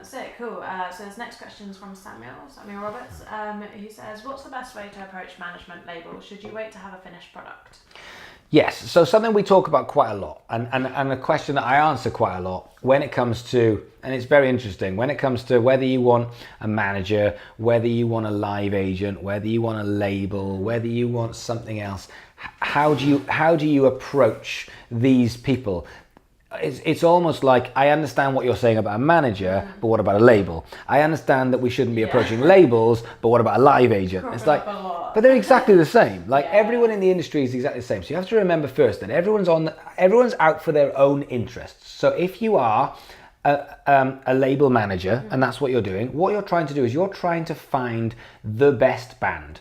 Sick, cool. So this next question is from Samuel Roberts. He says, what's the best way to approach management labels? Should you wait to have a finished product? Yes, so something we talk about quite a lot, and a question that I answer quite a lot when it comes to, and it's very interesting, when it comes to whether you want a manager, whether you want a live agent, whether you want a label, whether you want something else, how do you approach these people? It's almost like, I understand what you're saying about a manager, but what about a label? I understand that we shouldn't be approaching labels, but what about a live agent? It's like, but they're exactly the same. Like everyone in the industry is exactly the same. So you have to remember first that everyone's out for their own interests. So if you are a label manager and that's what you're doing, what you're trying to do is you're trying to find the best band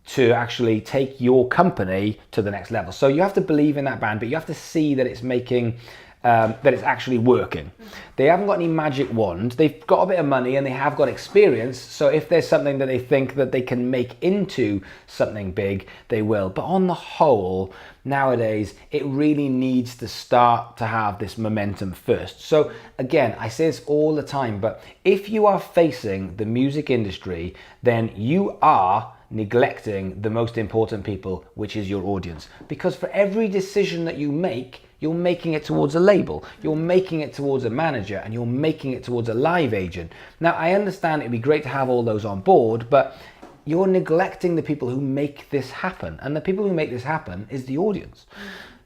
to actually take your company to the next level. So you have to believe in that band, but you have to see that it's making that it's actually working. They haven't got any magic wand. They've got a bit of money and they have got experience. So if there's something that they think that they can make into something big, they will. But on the whole, nowadays, it really needs to start to have this momentum first. So again, I say this all the time, but if you are facing the music industry, then you are neglecting the most important people, which is your audience. Because for every decision that you make, you're making it towards a label, you're making it towards a manager, and you're making it towards a live agent. Now, I understand it'd be great to have all those on board, but you're neglecting the people who make this happen. And the people who make this happen is the audience.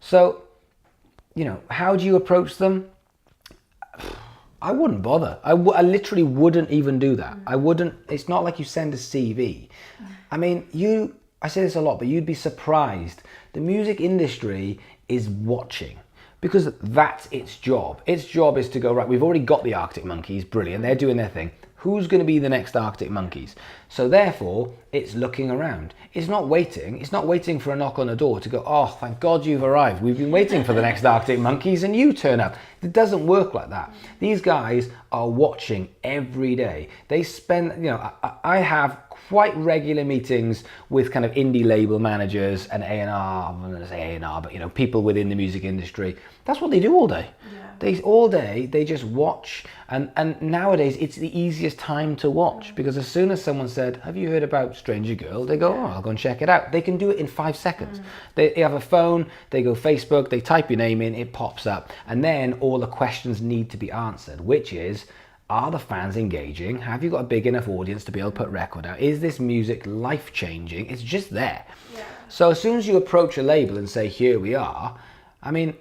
So, how do you approach them? I wouldn't bother. I literally wouldn't even do that. I wouldn't. It's not like you send a CV. I mean, I say this a lot, but you'd be surprised. The music industry is watching, because that's its job. Its job is to go, right, we've already got the Arctic Monkeys, brilliant, they're doing their thing. Who's going to be the next Arctic Monkeys? So therefore, it's looking around. It's not waiting for a knock on the door to go, oh, thank God you've arrived. We've been waiting for the next Arctic Monkeys and you turn up. It doesn't work like that. These guys are watching every day. They spend, I have quite regular meetings with kind of indie label managers and A&R, I'm going to say A&R, but people within the music industry. That's what they do all day. They just watch, and nowadays it's the easiest time to watch, because as soon as someone said, have you heard about Stranger Girl? They go, oh, I'll go and check it out. They can do it in 5 seconds. They have a phone, they go Facebook, they type your name in, it pops up, and then all the questions need to be answered, which is, are the fans engaging? Have you got a big enough audience to be able to put a record out? Is this music life-changing? It's just there. So as soon as you approach a label and say, here we are, I mean,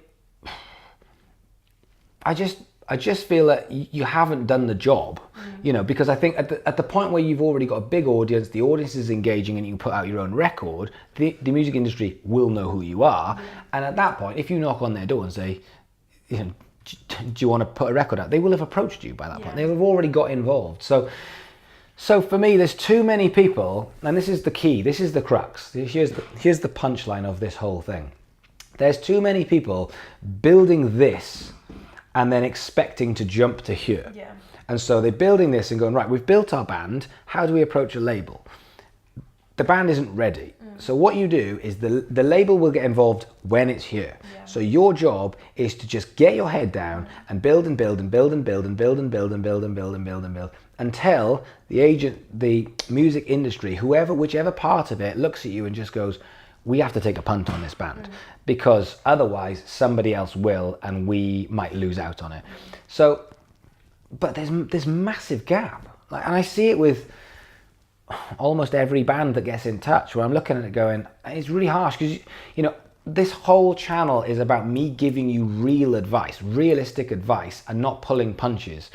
I just feel that you haven't done the job, because I think at the point where you've already got a big audience, the audience is engaging and you can put out your own record, the music industry will know who you are. And at that point, if you knock on their door and say, do you want to put a record out? They will have approached you by that point. They will have already got involved. So for me, there's too many people, and this is the key, this is the crux. Here's the punchline of this whole thing. There's too many people building this and then expecting to jump to here. And so they're building this and going, right, we've built our band, how do we approach a label? The band isn't ready. So what you do is the label will get involved when it's here. So your job is to just get your head down and build and build and build and build and build and build and build and build and build and build until the agent, the music industry, whichever part of it looks at you and just goes, we have to take a punt on this band, because otherwise somebody else will and we might lose out on it. So, but there's massive gap. And I see it with almost every band that gets in touch, where I'm looking at it going, it's really harsh, because this whole channel is about me giving you real advice, realistic advice, and not pulling punches.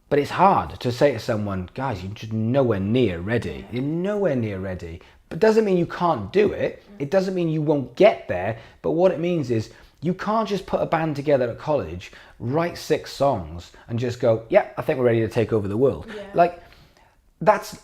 But it's hard to say to someone, guys, you're just nowhere near ready. You're nowhere near ready. But doesn't mean you can't do it. It doesn't mean you won't get there. But what it means is you can't just put a band together at college, write 6 songs, and just go, yeah, I think we're ready to take over the world. Like, that's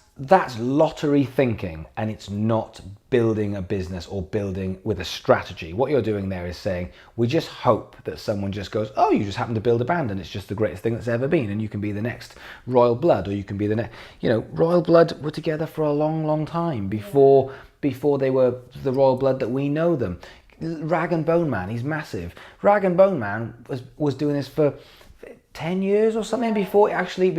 lottery thinking, and it's not building a business or building with a strategy. What you're doing there is saying, we just hope that someone just goes, oh, you just happen to build a band and it's just the greatest thing that's ever been, and you can be the next Royal Blood, or you can be the next, Royal Blood were together for a long, long time before they were the Royal Blood that we know them. Rag and Bone Man, he's massive. Rag and Bone Man was doing this for 10 years or something before it actually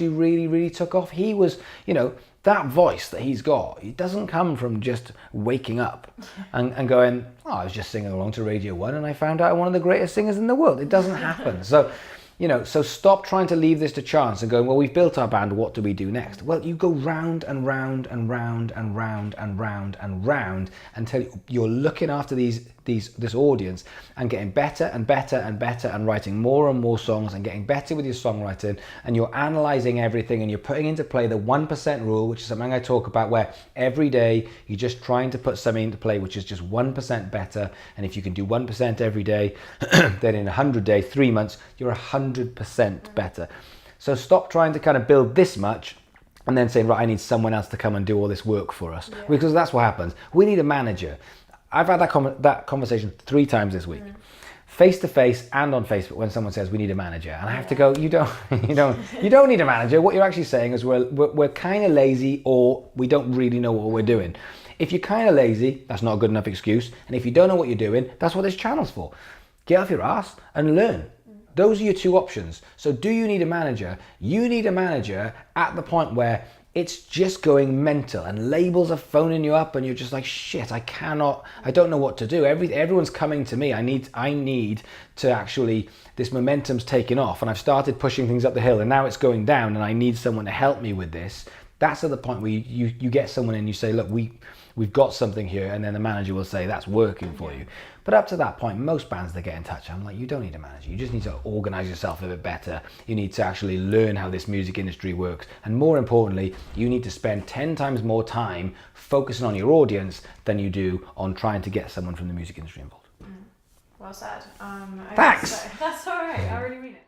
really took off. He was, you know, that voice that he's got, it doesn't come from just waking up and going, oh, I was just singing along to Radio 1 and I found out I'm one of the greatest singers in the world. It doesn't happen. So, you know, so stop trying to leave this to chance and going, well, we've built our band, what do we do next? Well, you go round and round and round and round and round and round until you're looking after this audience and getting better and better and better and writing more and more songs and getting better with your songwriting, and you're analysing everything and you're putting into play the 1% rule, which is something I talk about, where every day you're just trying to put something into play which is just 1% better, and if you can do 1% every day, then in 100 days, 3 months, you're 100% better. So stop trying to kind of build this much and then saying, right, I need someone else to come and do all this work for us, because that's what happens. We need a manager. I've had that conversation 3 times this week, face to face and on Facebook, when someone says we need a manager, and I have to go, you don't need a manager. What you're actually saying is we're kind of lazy, or we don't really know what we're doing. If you're kind of lazy, that's not a good enough excuse. And if you don't know what you're doing, that's what this channel's for. Get off your ass and learn. Those are your 2 options. So do you need a manager? You need a manager at the point where it's just going mental and labels are phoning you up and you're just like, shit, I don't know what to do. Everyone's coming to me. I need to actually, this momentum's taking off and I've started pushing things up the hill and now it's going down and I need someone to help me with this. That's at the point where you get someone and you say, look, we've got something here, and then the manager will say that's working for you. But up to that point, most bands that get in touch, I'm like, you don't need a manager. You just need to organize yourself a bit better. You need to actually learn how this music industry works. And more importantly, you need to spend 10 times more time focusing on your audience than you do on trying to get someone from the music industry involved. Well said. Thanks. That's all right. I really mean it.